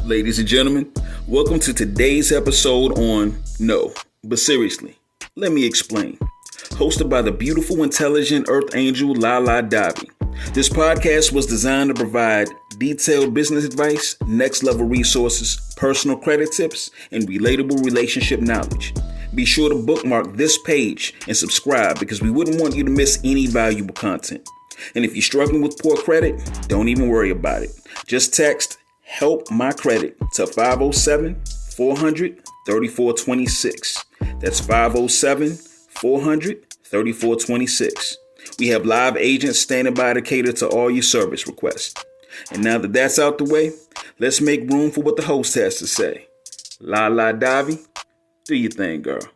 Ladies and gentlemen, welcome to today's episode on No, but seriously, let me explain. Hosted by the beautiful, intelligent Earth Angel Lala Davi. This podcast was designed to provide detailed business advice, next level resources, personal credit tips, and relatable relationship knowledge. Be sure to bookmark this page and subscribe because we wouldn't want you to miss any valuable content. And if you're struggling with poor credit, don't even worry about it. Just text Help My Credit to 507-400-3426. That's 507-400-3426. We have live agents standing by to cater to all your service requests. And now that that's out the way, let's make room for what the host has to say. Lala Davi, do your thing, girl.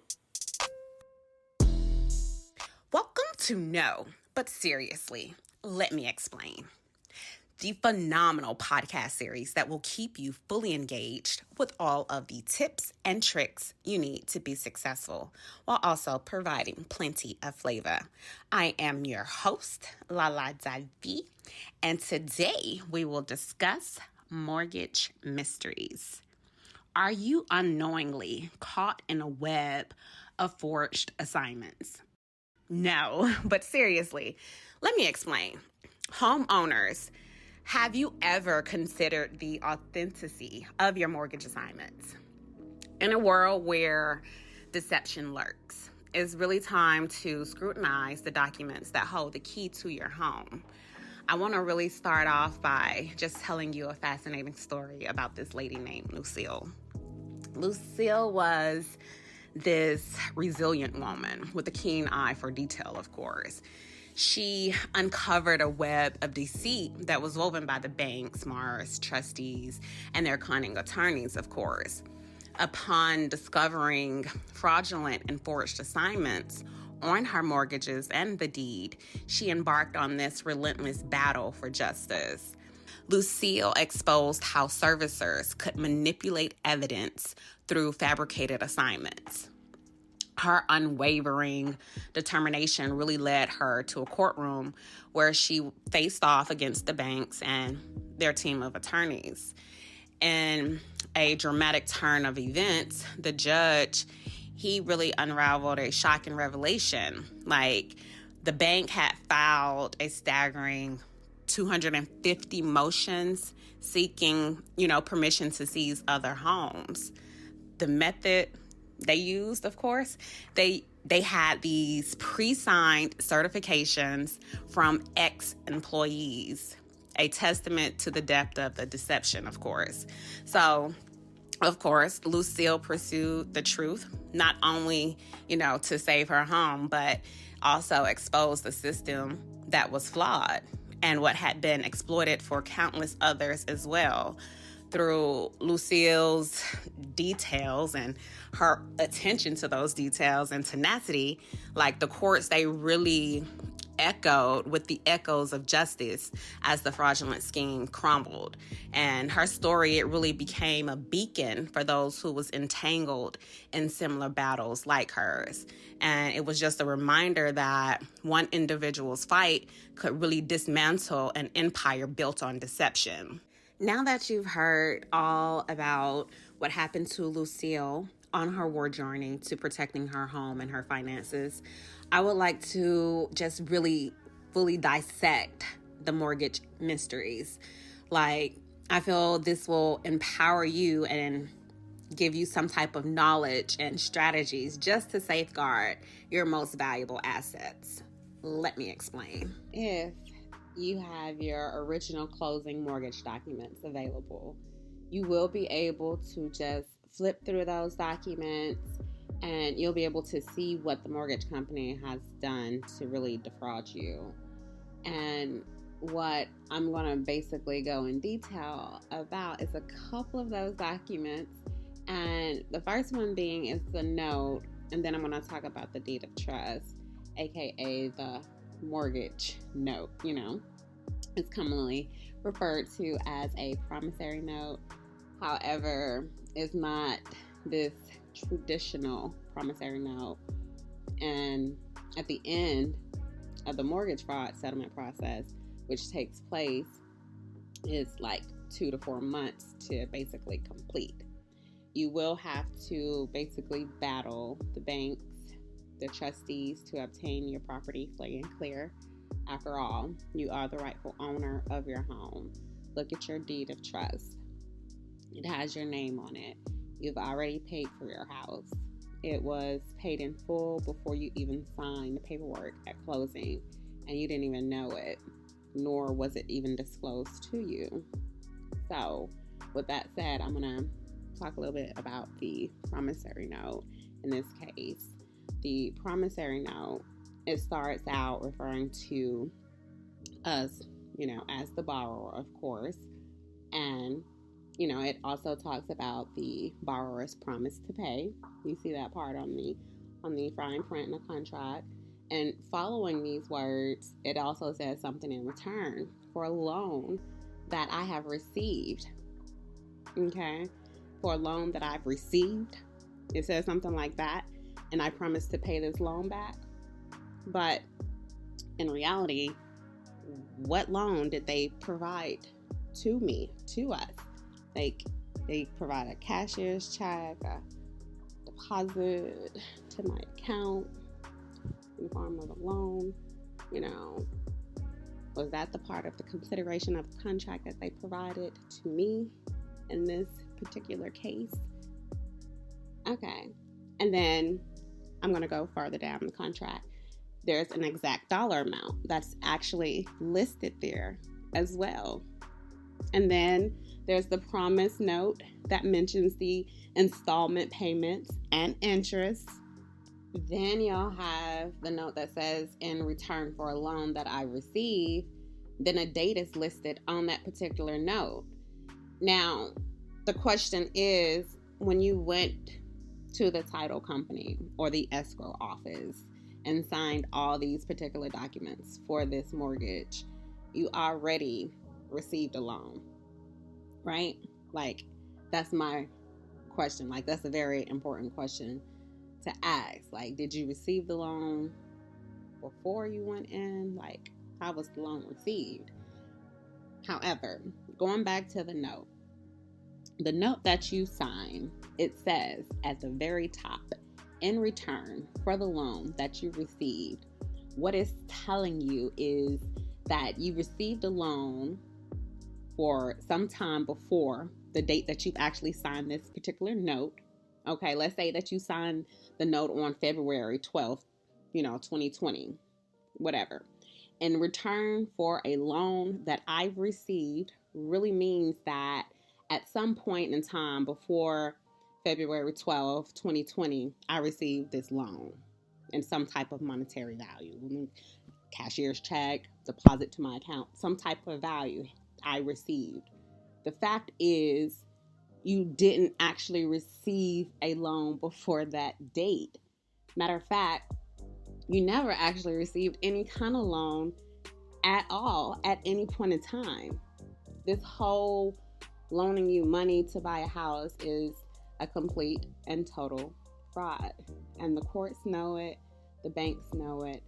Welcome to No, but seriously, let me explain. The phenomenal podcast series that will keep you fully engaged with all of the tips and tricks you need to be successful, while also providing plenty of flavor. I am your host, Lala Davi, and today we will discuss mortgage mysteries. Are you unknowingly caught in a web of forged assignments? No, but seriously, let me explain. Homeowners, have you ever considered the authenticity of your mortgage assignments? In a world where deception lurks, it's really time to scrutinize the documents that hold the key to your home. I want to really start off by just telling you a fascinating story about this lady named Lucille. Lucille was this resilient woman with a keen eye for detail, of course. She uncovered a web of deceit that was woven by the banks, Mars, trustees, and their cunning attorneys, of course. Upon discovering fraudulent and forged assignments on her mortgages and the deed, she embarked on this relentless battle for justice. Lucille exposed how servicers could manipulate evidence through fabricated assignments. Her unwavering determination really led her to a courtroom where she faced off against the banks and their team of attorneys. In a dramatic turn of events, the judge, he really unraveled a shocking revelation. Like, the bank had filed a staggering 250 motions seeking, permission to seize other homes. The method they used, of course, they had these pre-signed certifications from ex-employees, a testament to the depth of the deception, of course. So, of course, Lucille pursued the truth, not only, to save her home, but also expose the system that was flawed and what had been exploited for countless others as well. Through Lucille's details and her attention to those details and tenacity, like the courts, they really echoed with the echoes of justice as the fraudulent scheme crumbled. And her story, it really became a beacon for those who was entangled in similar battles like hers. And it was just a reminder that one individual's fight could really dismantle an empire built on deception. Now that you've heard all about what happened to Lucille on her war journey to protecting her home and her finances, I would like to just really fully dissect the mortgage mysteries. I feel this will empower you and give you some type of knowledge and strategies just to safeguard your most valuable assets. Let me explain. If you have your original closing mortgage documents available, you will be able to just flip through those documents and you'll be able to see what the mortgage company has done to really defraud you. And what I'm going to basically go in detail about is a couple of those documents. And the first one being is the note, and then I'm going to talk about the deed of trust, aka the mortgage note. It's commonly referred to as a promissory note. However, it's not this traditional promissory note. And at the end of the mortgage fraud settlement process, which takes place, is like 2 to 4 months to basically complete. You will have to basically battle the banks, the trustees to obtain your property free and clear. After all, you are the rightful owner of your home. Look at your deed of trust. It has your name on it. You've already paid for your house. It was paid in full before you even signed the paperwork at closing, and you didn't even know it, nor was it even disclosed to you. So, with that said, I'm going to talk a little bit about the promissory note in this case. The promissory note, it starts out referring to us, as the borrower, of course, and it also talks about the borrower's promise to pay. You see that part on the fine print in the contract. And following these words, it also says something in return for a loan that I have received. Okay? For a loan that I've received. It says something like that. And I promise to pay this loan back. But in reality, what loan did they provide to me, to us? Like, they provide a cashier's check, a deposit to my account in the form of a loan. Was that the part of the consideration of the contract that they provided to me in this particular case? Okay. And then I'm going to go further down the contract. There's an exact dollar amount that's actually listed there as well. And then there's the promise note that mentions the installment payments and interest. Then you'll have the note that says, in return for a loan that I receive. Then a date is listed on that particular note. Now, the question is, when you went to the title company or the escrow office and signed all these particular documents for this mortgage, you already received a loan, right? Like, that's my question. Like, that's a very important question to ask. Like, did you receive the loan before you went in? Like, how was the loan received? However, going back to the note that you sign, it says at the very top, in return for the loan that you received, what it's telling you is that you received a loan for some time before the date that you've actually signed this particular note. Okay, let's say that you signed the note on February 12th, 2020, whatever. In return for a loan that I've received really means that at some point in time before February 12th, 2020, I received this loan in some type of monetary value. Cashier's check, deposit to my account, some type of value I received. The fact is, you didn't actually receive a loan before that date. Matter of fact, you never actually received any kind of loan at all at any point in time. This whole loaning you money to buy a house is a complete and total fraud. And the courts know it, the banks know it,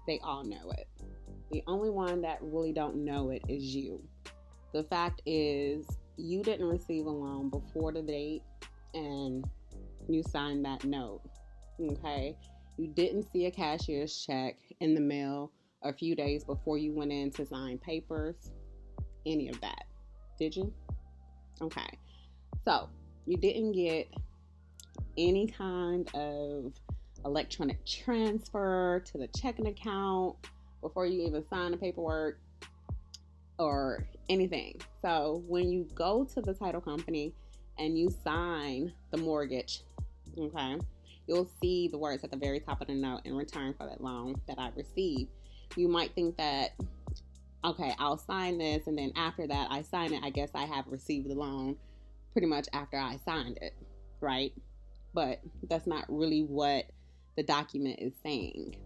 they all know it. The only one that really don't know it is you. The fact is, you didn't receive a loan before the date and you signed that note, okay? You didn't see a cashier's check in the mail a few days before you went in to sign papers, any of that, did you? Okay, so you didn't get any kind of electronic transfer to the checking account before you even signed the paperwork or anything. So when you go to the title company and you sign the mortgage, okay, you'll see the words at the very top of the note, in return for that loan that I received. You might think that, okay, I'll sign this, and then after that I sign it, I guess I have received the loan pretty much after I signed it, right? But that's not really what the document is saying.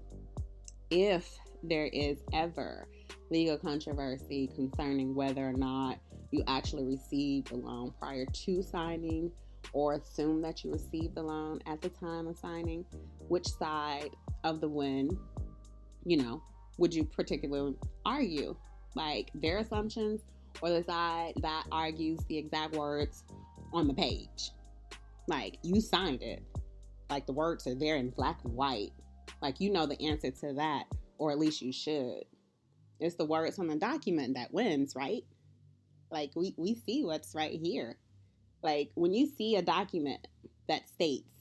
If there is ever legal controversy concerning whether or not you actually received the loan prior to signing, or assume that you received the loan at the time of signing, which side of the win, would you particularly argue? Like, their assumptions or the side that argues the exact words on the page. Like, you signed it. Like, the words are there in black and white. Like, you know the answer to that, or at least you should. It's the words on the document that wins, right? Like, we see what's right here. Like, when you see a document that states,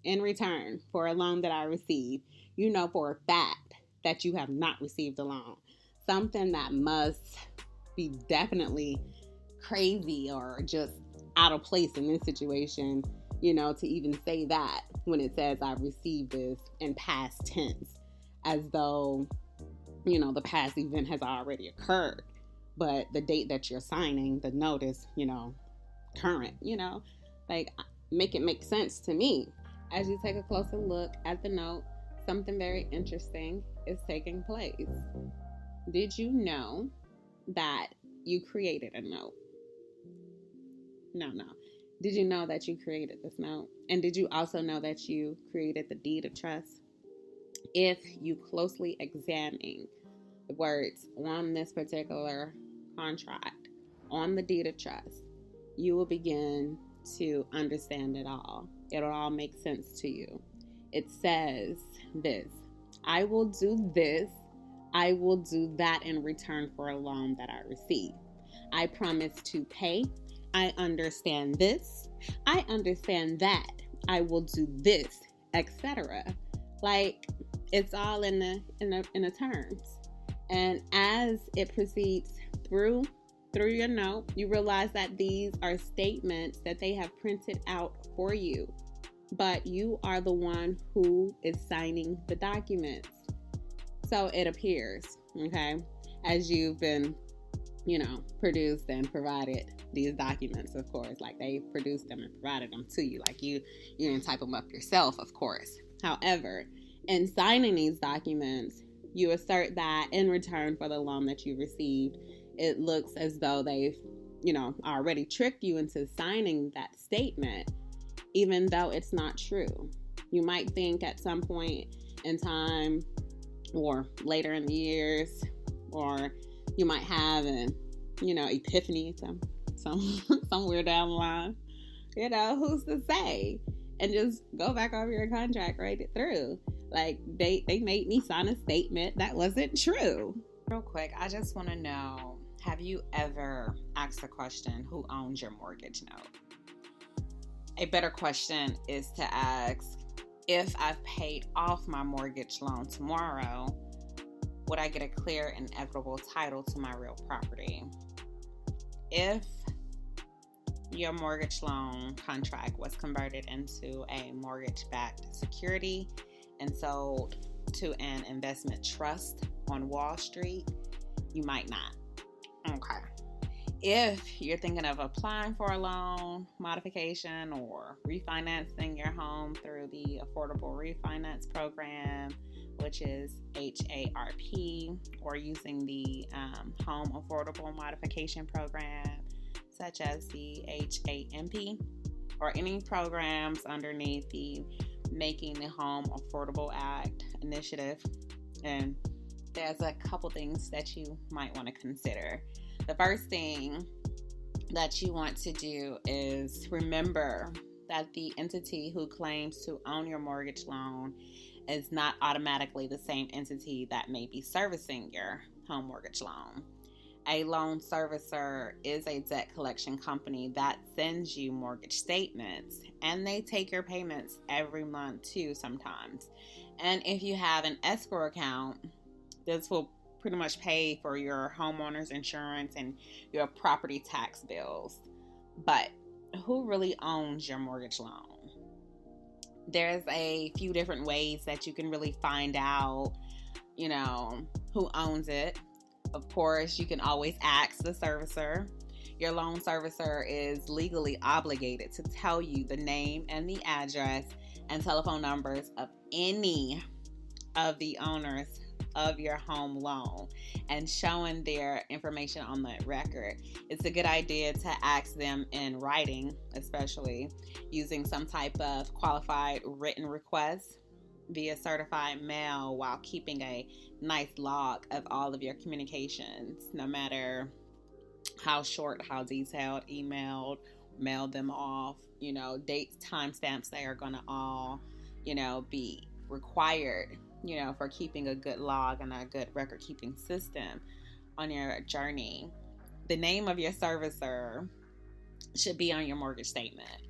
in return for a loan that I received, you know for a fact that you have not received a loan. Something that must be definitely crazy or just out of place in this situation, to even say that when it says I've received this in past tense, as though, the past event has already occurred. But the date that you're signing the notice, current, like, make it make sense to me. As you take a closer look at the note, something very interesting is taking place. Did you know that you created a note? No. Did you know that you created this note? And did you also know that you created the deed of trust? If you closely examine the words on this particular contract, on the deed of trust, you will begin to understand it all. It'll all make sense to you. It says this: I will do this, I will do that in return for a loan that I receive. I promise to pay. I understand this. I understand that. I will do this, etc. Like, it's all in the terms. And as it proceeds through your note, you realize that these are statements that they have printed out for you, but you are the one who is signing the documents. So it appears, okay, as you've been, produced and provided these documents, of course, like they produced them and provided them to you, like you didn't type them up yourself, of course. However, in signing these documents, you assert that in return for the loan that you received, it looks as though they've, already tricked you into signing that statement, even though it's not true. You might think at some point in time or later in the years, or you might have an, epiphany somewhere down the line, who's to say, and just go back over your contract, write it through. Like, they made me sign a statement that wasn't true. Real quick, I just want to know, have you ever asked the question, who owns your mortgage note? A better question is to ask, if I've paid off my mortgage loan tomorrow, would I get a clear and equitable title to my real property? If your mortgage loan contract was converted into a mortgage-backed security and sold to an investment trust on Wall Street, you might not. Okay. If you're thinking of applying for a loan modification or refinancing your home through the Affordable Refinance Program, which is HARP, or using the Home Affordable Modification Program, such as the HAMP, or any programs underneath the Making the Home Affordable Act initiative, and there's a couple things that you might want to consider. The first thing that you want to do is remember that the entity who claims to own your mortgage loan is not automatically the same entity that may be servicing your home mortgage loan. A loan servicer is a debt collection company that sends you mortgage statements, and they take your payments every month too sometimes. And if you have an escrow account, this will pretty much pay for your homeowner's insurance and your property tax bills. But who really owns your mortgage loan? There's a few different ways that you can really find out, who owns it. Of course, you can always ask the servicer. Your loan servicer is legally obligated to tell you the name and the address and telephone numbers of any of the owners of your home loan, and showing their information on the record. It's a good idea to ask them in writing, especially using some type of qualified written request via certified mail, while keeping a nice log of all of your communications, no matter how short, how detailed, emailed, mail them off, dates, timestamps, they are going to all, be required, for keeping a good log and a good record keeping system on your journey. The name of your servicer should be on your mortgage statement,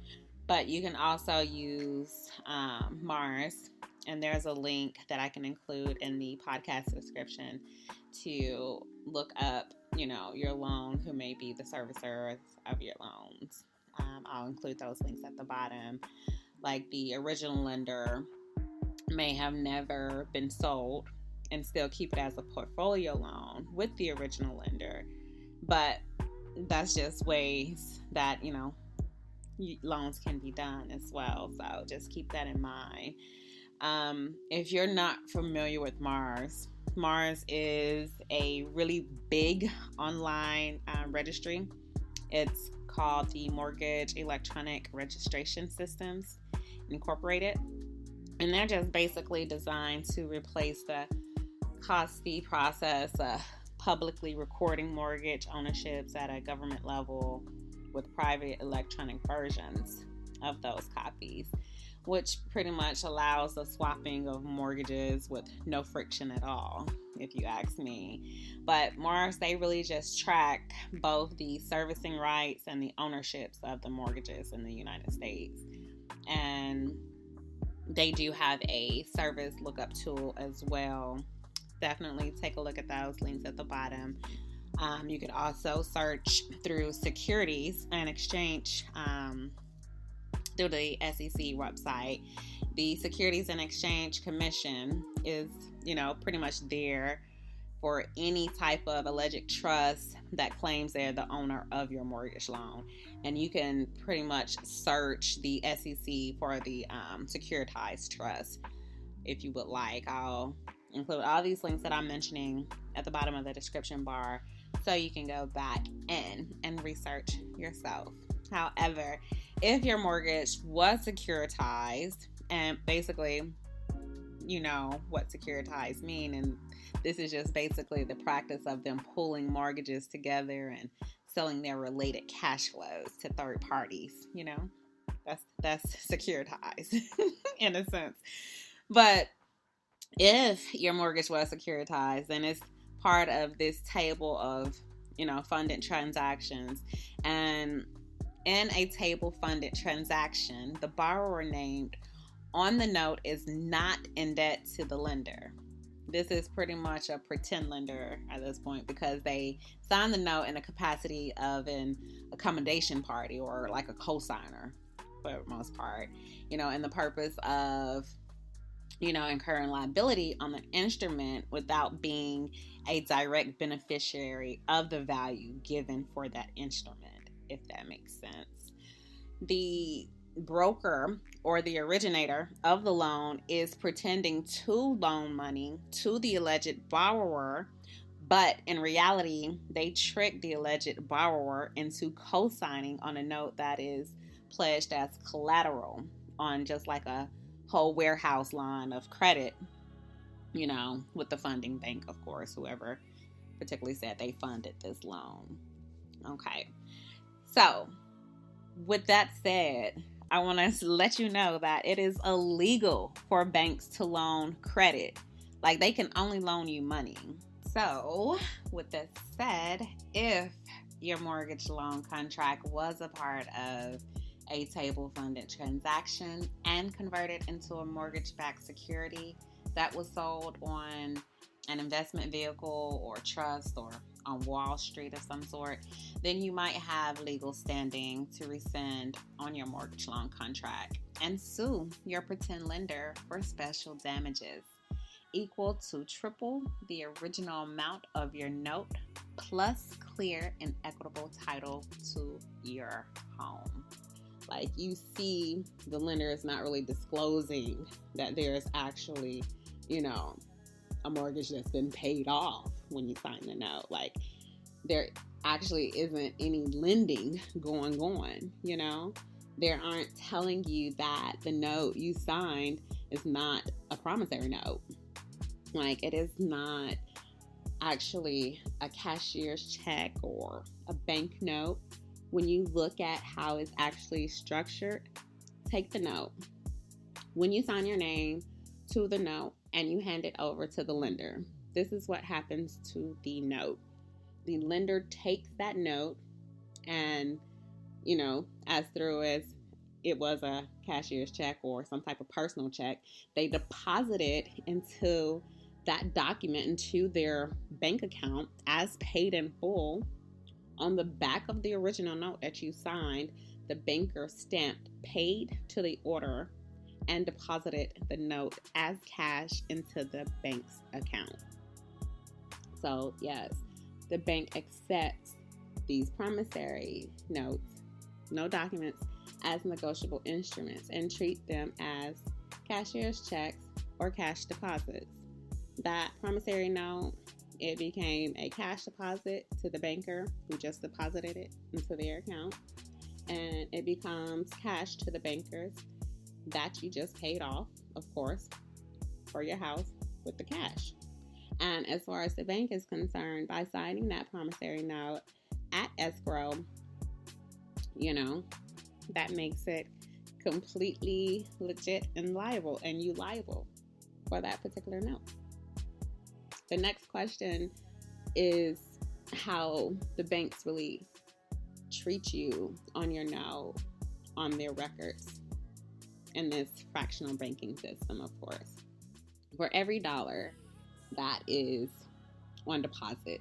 but you can also use Mars, and there's a link that I can include in the podcast description to look up, your loan, who may be the servicer of your loans. I'll include those links at the bottom. Like, the original lender may have never been sold and still keep it as a portfolio loan with the original lender. But that's just ways that, loans can be done as well. So just keep that in mind. If you're not familiar with Mars is a really big online registry. It's called the Mortgage Electronic Registration Systems Incorporated. And they're just basically designed to replace the costly process of publicly recording mortgage ownerships at a government level with private electronic versions of those copies, which pretty much allows the swapping of mortgages with no friction at all, if you ask me. But Mars, they really just track both the servicing rights and the ownerships of the mortgages in the United States. And they do have a service lookup tool as well. Definitely take a look at those links at the bottom. You could also search through Securities and Exchange through the SEC website. The Securities and Exchange Commission is, pretty much there for any type of alleged trust that claims they're the owner of your mortgage loan. And you can pretty much search the SEC for the securitized trust if you would like. I'll include all these links that I'm mentioning at the bottom of the description bar so you can go back in and research yourself. However, if your mortgage was securitized, and basically, you know what securitized mean, and this is just basically the practice of them pooling mortgages together and selling their related cash flows to third parties. That's securitized in a sense. But if your mortgage was securitized, then it's part of this table of, funded transactions. And in a table funded transaction, the borrower named on the note is not in debt to the lender. This is pretty much a pretend lender at this point, because they sign the note in the capacity of an accommodation party or like a co-signer for the most part, and the purpose of, incurring liability on the instrument without being a direct beneficiary of the value given for that instrument, if that makes sense. The broker or the originator of the loan is pretending to loan money to the alleged borrower, but in reality, they trick the alleged borrower into co-signing on a note that is pledged as collateral on just like a whole warehouse line of credit, with the funding bank, of course, whoever particularly said they funded this loan. Okay. So, with that said, I want to let you know that it is illegal for banks to loan credit. Like, they can only loan you money. So, with that said, if your mortgage loan contract was a part of a table funded transaction and converted into a mortgage-backed security that was sold on an investment vehicle or trust or on Wall Street of some sort, then you might have legal standing to rescind on your mortgage loan contract and sue your pretend lender for special damages equal to triple the original amount of your note plus clear and equitable title to your home. Like, you see, the lender is not really disclosing that there's actually, a mortgage that's been paid off when you sign the note. Like, there actually isn't any lending going on, They aren't telling you that the note you signed is not a promissory note. Like, it is not actually a cashier's check or a bank note, when you look at how it's actually structured, take the note. When you sign your name to the note and you hand it over to the lender, this is what happens to the note. The lender takes that note and, as through as it was a cashier's check or some type of personal check, they deposit it into that document into their bank account as paid in full. On the back of the original note that you signed, the banker stamped paid to the order and deposited the note as cash into the bank's account. So yes, the bank accepts these promissory notes, no documents, as negotiable instruments and treat them as cashier's checks or cash deposits. That promissory note, it became a cash deposit to the banker who just deposited it into their account, and it becomes cash to the bankers that you just paid off, of course, for your house with the cash. And as far as the bank is concerned, by signing that promissory note at escrow, that makes it completely legit and liable, and you liable for that particular note. The next question is how the banks really treat you on your note, on their records in this fractional banking system, of course. For every dollar that is on deposit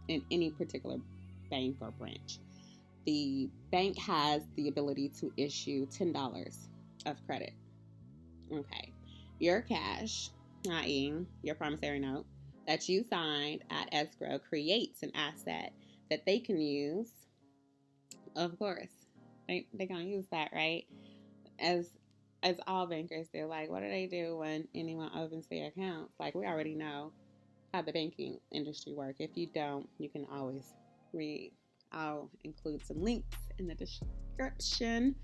in any particular bank or branch, the bank has the ability to issue $10 of credit. Okay. Your cash, i.e. your promissory note, that you signed at escrow creates an asset that they can use. Of course, they're going to use that, right? As all bankers do. Like, what do they do when anyone opens their accounts? Like, we already know how the banking industry works. If you don't, you can always read. I'll include some links in the description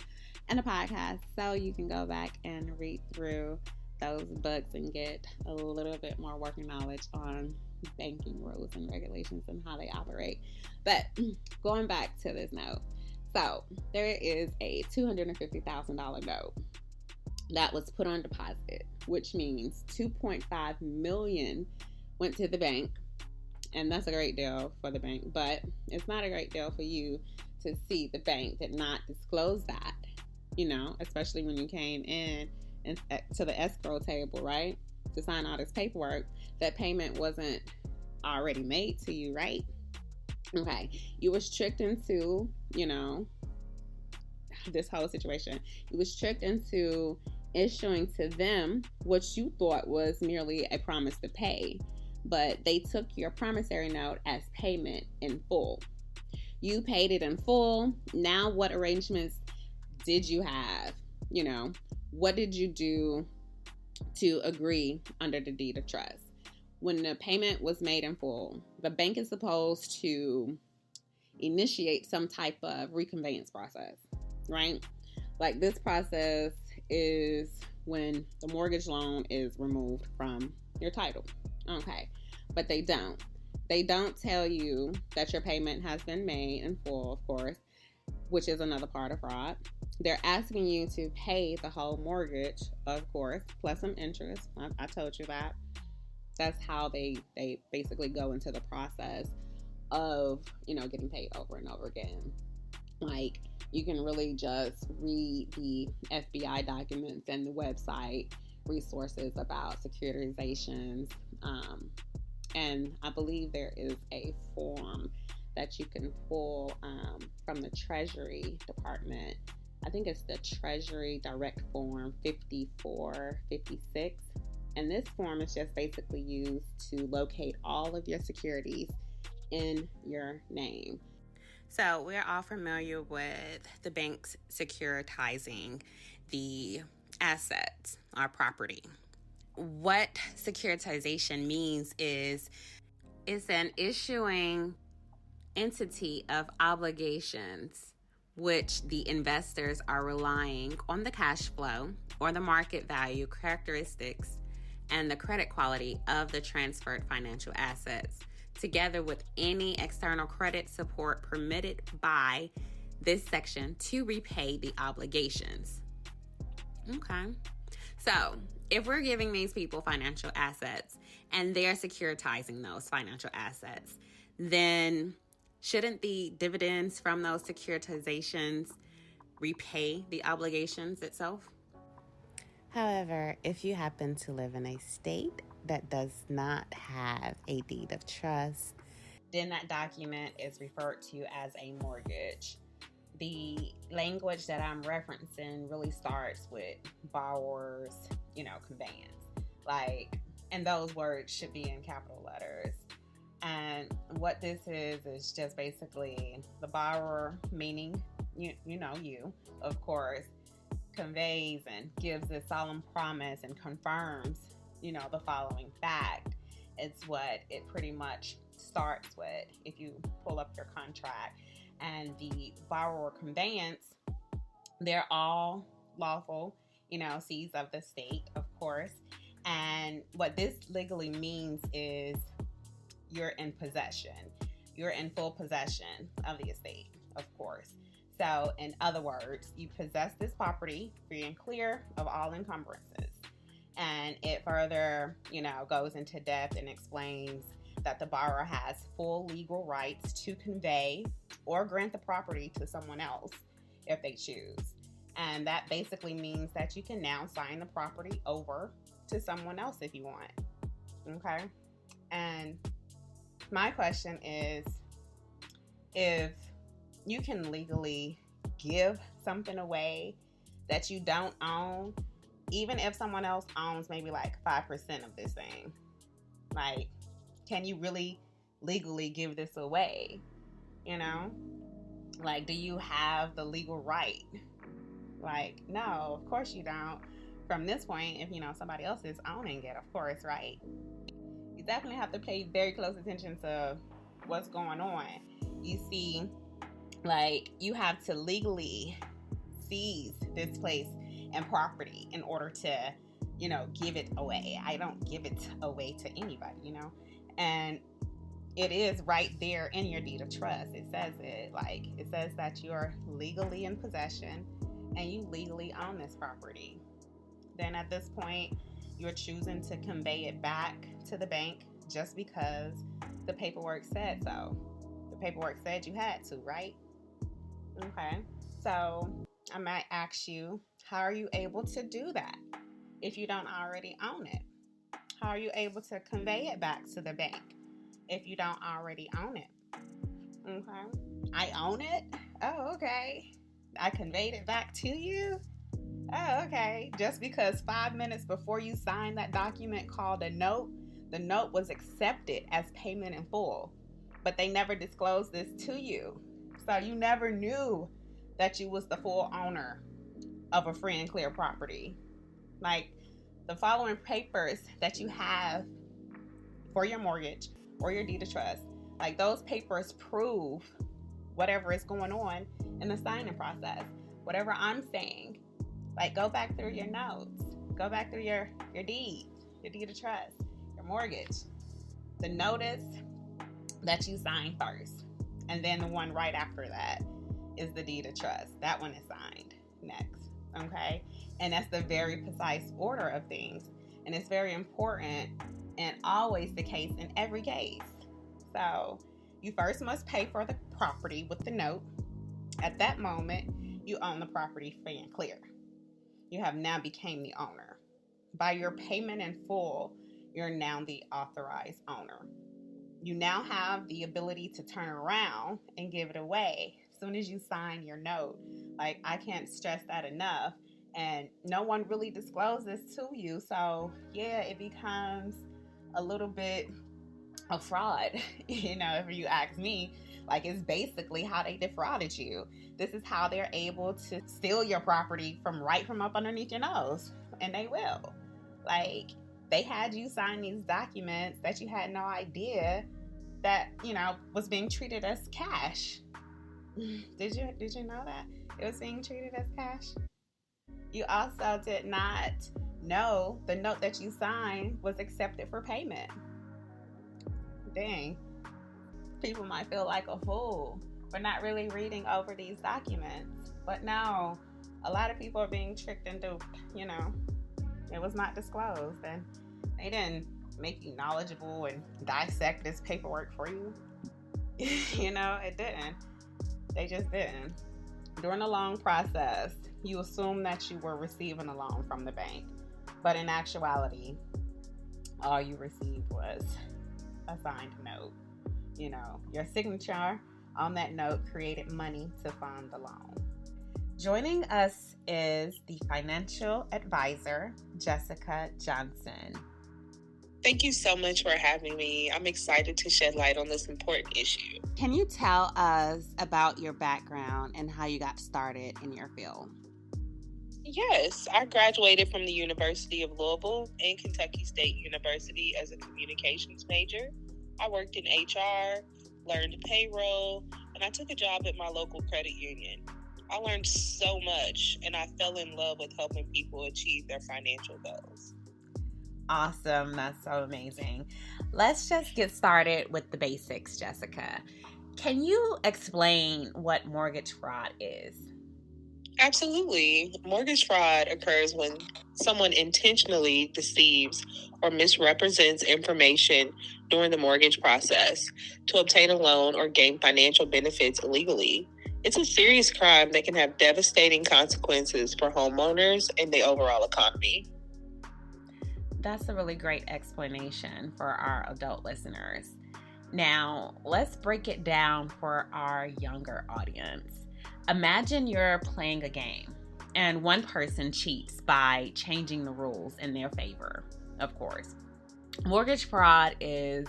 and the podcast so you can go back and read through those books and get a little bit more working knowledge on banking rules and regulations and how they operate. But going back to this note, so there is a $250,000 note that was put on deposit, which means $2.5 million went to the bank, and that's a great deal for the bank, but it's not a great deal for you to see the bank did not disclose that, especially when you came in and to the escrow table, right, to sign all this paperwork. That payment wasn't already made to you, right? Okay, you was tricked into, this whole situation. You was tricked into issuing to them what you thought was merely a promise to pay, but they took your promissory note as payment in full. You paid it in full. Now, what arrangements did you have? What did you do to agree under the deed of trust? When the payment was made in full, the bank is supposed to initiate some type of reconveyance process, right? Like, this process is when the mortgage loan is removed from your title. Okay, but they don't. They don't tell you that your payment has been made in full, of course, which is another part of fraud. They're asking you to pay the whole mortgage, of course, plus some interest. I told you that. That's how they basically go into the process of, getting paid over and over again. Like, you can really just read the FBI documents and the website resources about securitizations. And I believe there is a form that you can pull from the Treasury Department. I think it's the Treasury Direct Form 5456. And this form is just basically used to locate all of your securities in your name. So we're all familiar with the banks securitizing the assets, our property. What securitization means is it's an issuing entity of obligations which the investors are relying on the cash flow or the market value characteristics and the credit quality of the transferred financial assets together with any external credit support permitted by this section to repay the obligations. Okay. So if we're giving these people financial assets and they're securitizing those financial assets, then shouldn't the dividends from those securitizations repay the obligations itself? However, if you happen to live in a state that does not have a deed of trust, then that document is referred to as a mortgage. The language that I'm referencing really starts with borrower's, conveyance. And those words should be in capital letters. And what this is just basically the borrower, meaning you, of course, conveys and gives a solemn promise and confirms, the following fact. It's what it pretty much starts with if you pull up your contract. And the borrower conveyance, they're all lawful, sees of the state, of course. And what this legally means is you're in possession. You're in full possession of the estate, of course. So in other words, you possess this property free and clear of all encumbrances. And it further, goes into depth and explains that the borrower has full legal rights to convey or grant the property to someone else if they choose. And that basically means that you can now sign the property over to someone else if you want. Okay? And my question is, if you can legally give something away that you don't own, even if someone else owns maybe 5% of this thing, can you really legally give this away? Do you have the legal right? No, of course you don't. From this point, if you somebody else is owning it, of course, right? You definitely have to pay very close attention to what's going on. You see, you have to legally seize this place and property in order to, give it away. I don't give it away to anybody, and it is right there in your deed of trust. It says it, it says that you're legally in possession and you legally own this property. Then at this point, you're choosing to convey it back to the bank just because the paperwork said so. The paperwork said you had to, right? Okay. So I might ask you, how are you able to do that if you don't already own it? How are you able to convey it back to the bank if you don't already own it? Okay. I own it? Oh, okay. I conveyed it back to you? Oh, okay. Just because 5 minutes before you signed that document called a note, the note was accepted as payment in full, but they never disclosed this to you. So you never knew that you was the full owner of a free and clear property. The following papers that you have for your mortgage or your deed of trust, those papers prove whatever is going on in the signing process. Whatever I'm saying, go back through your notes, go back through your deed of trust, your mortgage, the notice that you signed first, and then the one right after that is the deed of trust. That one is signed next. Okay, and that's the very precise order of things, and it's very important and always the case in every case. So you first must pay for the property with the note. At that moment, you own the property free and clear. You have now became the owner. By your payment in full, you're now the authorized owner. You now have the ability to turn around and give it away as soon as you sign your note. I can't stress that enough. And no one really discloses to you. So yeah, it becomes a little bit of fraud, if you ask me. It's basically how they defrauded you. This is how they're able to steal your property from up underneath your nose. And they will. They had you sign these documents that you had no idea that, was being treated as cash. Did you know that it was being treated as cash? You also did not know the note that you signed was accepted for payment. Dang. people might feel like a fool for not really reading over these documents. But no, a lot of people are being tricked and duped. It was not disclosed, and they didn't make you knowledgeable and dissect this paperwork for you. It didn't. They just didn't. During the loan process, you assumed that you were receiving a loan from the bank, but in actuality, all you received was a signed note. Your signature on that note created money to fund the loan. Joining us is the financial advisor, Jessica Johnson. Thank you so much for having me. I'm excited to shed light on this important issue. Can you tell us about your background and how you got started in your field? Yes, I graduated from the University of Louisville and Kentucky State University as a communications major. I worked in HR, learned payroll, and I took a job at my local credit union. I learned so much, and I fell in love with helping people achieve their financial goals. Awesome. That's so amazing. Let's just get started with the basics, Jessica. Can you explain what mortgage fraud is? Absolutely. Mortgage fraud occurs when someone intentionally deceives or misrepresents information during the mortgage process to obtain a loan or gain financial benefits illegally. It's a serious crime that can have devastating consequences for homeowners and the overall economy. That's a really great explanation for our adult listeners. Now, let's break it down for our younger audience. Imagine you're playing a game and one person cheats by changing the rules in their favor, of course. Mortgage fraud is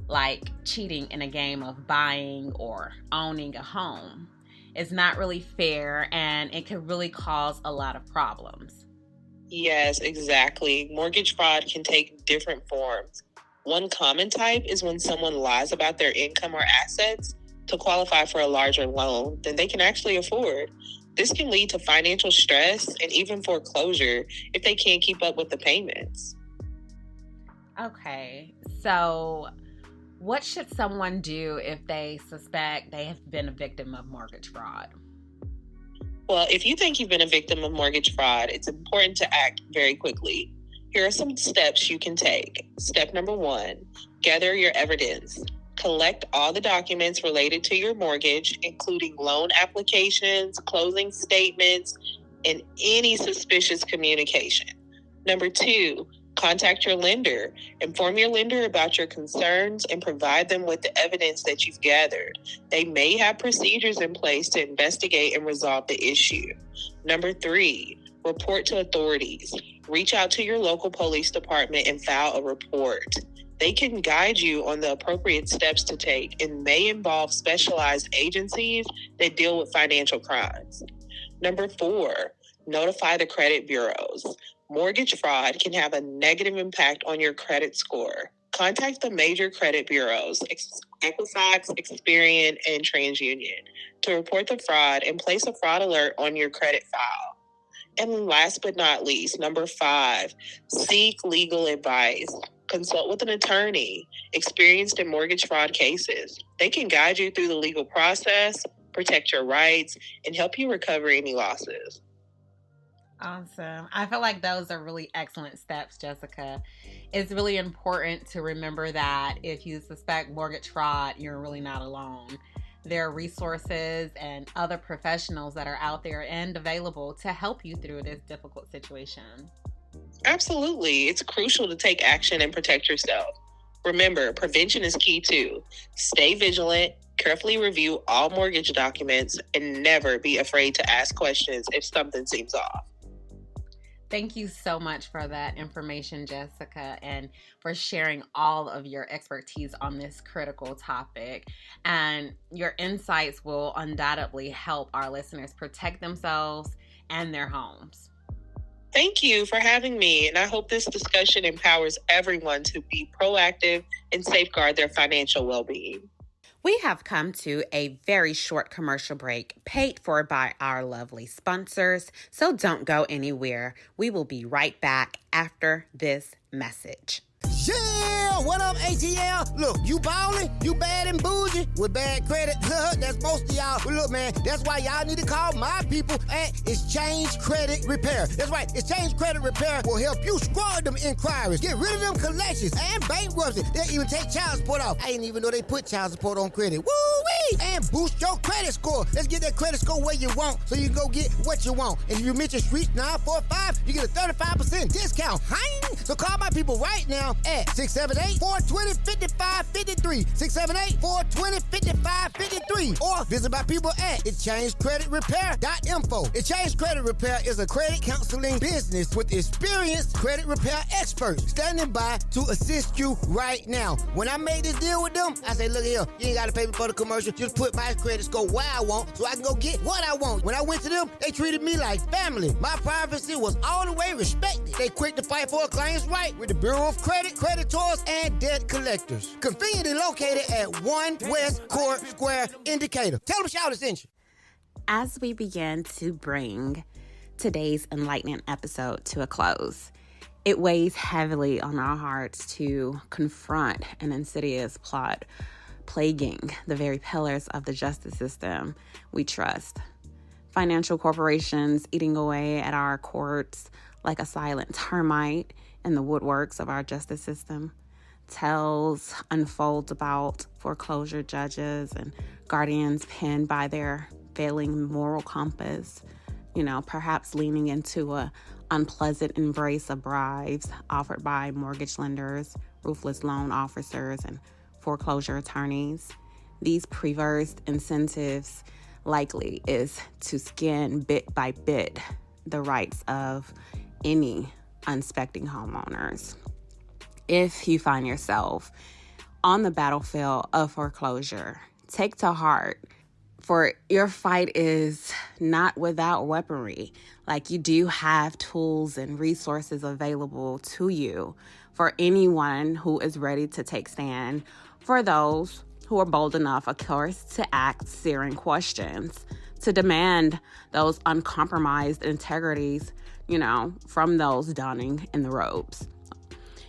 like cheating in a game of buying or owning a home. It's not really fair, and it can really cause a lot of problems. Yes, exactly. Mortgage fraud can take different forms. One common type is when someone lies about their income or assets to qualify for a larger loan than they can actually afford. This can lead to financial stress and even foreclosure if they can't keep up with the payments. Okay, so what should someone do if they suspect they have been a victim of mortgage fraud? Well, if you think you've been a victim of mortgage fraud, it's important to act very quickly. Here are some steps you can take. Step number 1, gather your evidence. Collect all the documents related to your mortgage, including loan applications, closing statements, and any suspicious communication. Number 2, contact your lender. Inform your lender about your concerns and provide them with the evidence that you've gathered. They may have procedures in place to investigate and resolve the issue. Number 3, report to authorities. Reach out to your local police department and file a report. They can guide you on the appropriate steps to take and may involve specialized agencies that deal with financial crimes. Number 4, notify the credit bureaus. Mortgage fraud can have a negative impact on your credit score. Contact the major credit bureaus, Equifax, Experian, and TransUnion, to report the fraud and place a fraud alert on your credit file. And last but not least, number 5, seek legal advice. Consult with an attorney experienced in mortgage fraud cases. They can guide you through the legal process, protect your rights, and help you recover any losses. Awesome. I feel like those are really excellent steps, Jessica. It's really important to remember that if you suspect mortgage fraud, you're really not alone. There are resources and other professionals that are out there and available to help you through this difficult situation. Absolutely. It's crucial to take action and protect yourself. Remember, prevention is key too. Stay vigilant, carefully review all mortgage documents, and never be afraid to ask questions if something seems off. Thank you so much for that information, Jessica, and for sharing all of your expertise on this critical topic. And your insights will undoubtedly help our listeners protect themselves and their homes. Thank you for having me, and I hope this discussion empowers everyone to be proactive and safeguard their financial well-being. We have come to a very short commercial break paid for by our lovely sponsors, so don't go anywhere. We will be right back after this message. Yeah, what up, ATL? Look, you ballin', you bad and bougie with bad credit. That's most of y'all. But look, man, that's why y'all need to call my people at Exchange Credit Repair. That's right, Exchange Credit Repair will help you scrub them inquiries, get rid of them collections and bankruptcy. They'll even take child support off. I didn't even know they put child support on credit. Woo-wee! And boost your credit score. Let's get that credit score where you want so you can go get what you want. And if you mention Streets 945, you get a 35% discount. Hein? So call my people right now at 678-420-5553, 678-420-5553, or visit my people at exchangecreditrepair.info. Exchange Credit Repair is a credit counseling business with experienced credit repair experts standing by to assist you right now. When I made this deal with them, I say, look here, you ain't got to pay me for the commercial. Just put my credit score where I want so I can go get what I want. When I went to them, they treated me like family. My privacy was all the way respected. They quick to fight for a client's right with the Bureau of Credit, creditors, and debt collectors. Conveniently located at 1 West Court Square in Decatur. Tell them Shout sent you. As we begin to bring today's enlightening episode to a close, it weighs heavily on our hearts to confront an insidious plot plaguing the very pillars of the justice system we trust. Financial corporations eating away at our courts like a silent termite in the woodworks of our justice system. Tales unfold about foreclosure judges and guardians pinned by their failing moral compass, perhaps leaning into a unpleasant embrace of bribes offered by mortgage lenders, ruthless loan officers, and foreclosure attorneys. These perverse incentives likely is to skin bit by bit the rights of any unsuspecting homeowners. If you find yourself on the battlefield of foreclosure, take to heart, for your fight is not without weaponry. Like, you do have tools and resources available to you for anyone who is ready to take stand, for those who are bold enough, of course, to ask searing questions, to demand those uncompromised integrities, from those donning in the robes.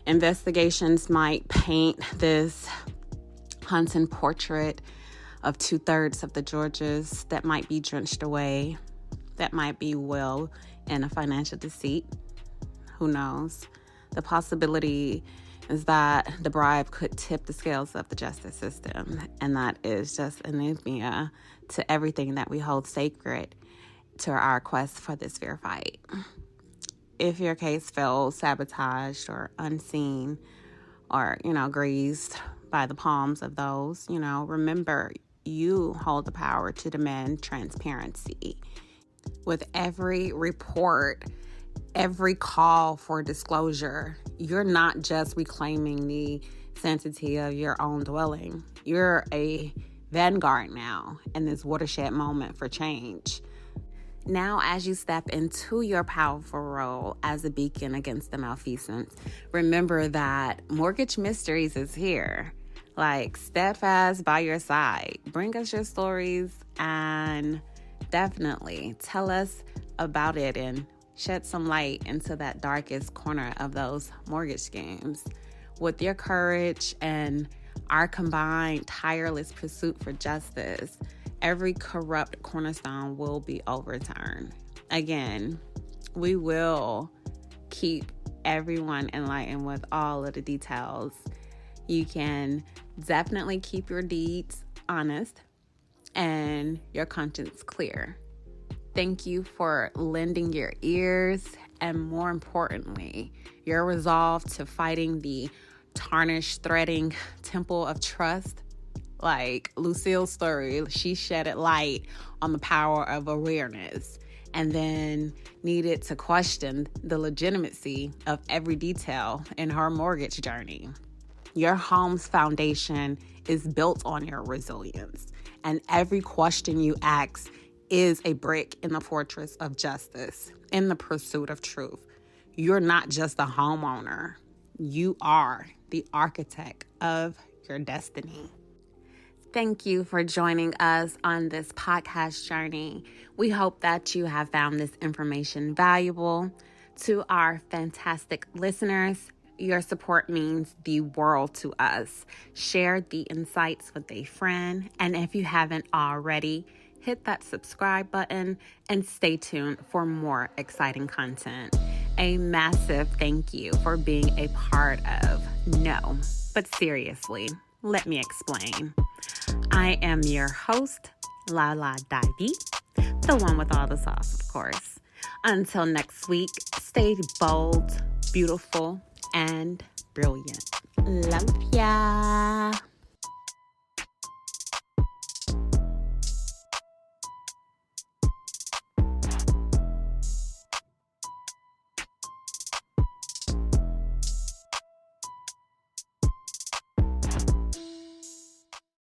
Investigations might paint this haunting portrait of 2/3 of the Georgias that might be drenched away, that might be well in a financial deceit. Who knows? The possibility is that the bribe could tip the scales of the justice system, and that is just anathema to everything that we hold sacred to our quest for this fair fight. If your case feels sabotaged or unseen or, grazed by the palms of those, remember, you hold the power to demand transparency. With every report, every call for disclosure, you're not just reclaiming the sanctity of your own dwelling. You're a vanguard now in this watershed moment for change. Now, as you step into your powerful role as a beacon against the malfeasance, remember that Mortgage Mysteries is here. Steadfast by your side. Bring us your stories and definitely tell us about it and shed some light into that darkest corner of those mortgage schemes. With your courage and our combined tireless pursuit for justice, every corrupt cornerstone will be overturned. Again, we will keep everyone enlightened with all of the details. You can definitely keep your deeds honest and your conscience clear. Thank you for lending your ears and, more importantly, your resolve to fighting the tarnished, threading temple of trust. Like Lucille's story, she shedded light on the power of awareness and then needed to question the legitimacy of every detail in her mortgage journey. Your home's foundation is built on your resilience, and every question you ask is a brick in the fortress of justice, in the pursuit of truth. You're not just a homeowner. You are the architect of your destiny. Thank you for joining us on this podcast journey. We hope that you have found this information valuable. To our fantastic listeners, Your support means the world to us. Share the insights with a friend. And if you haven't already, hit that subscribe button and stay tuned for more exciting content. A massive thank you for being a part of No, but seriously, let me explain. I am your host, Lala Davy, the one with all the sauce, of course. Until next week, stay bold, beautiful, and brilliant. Love ya.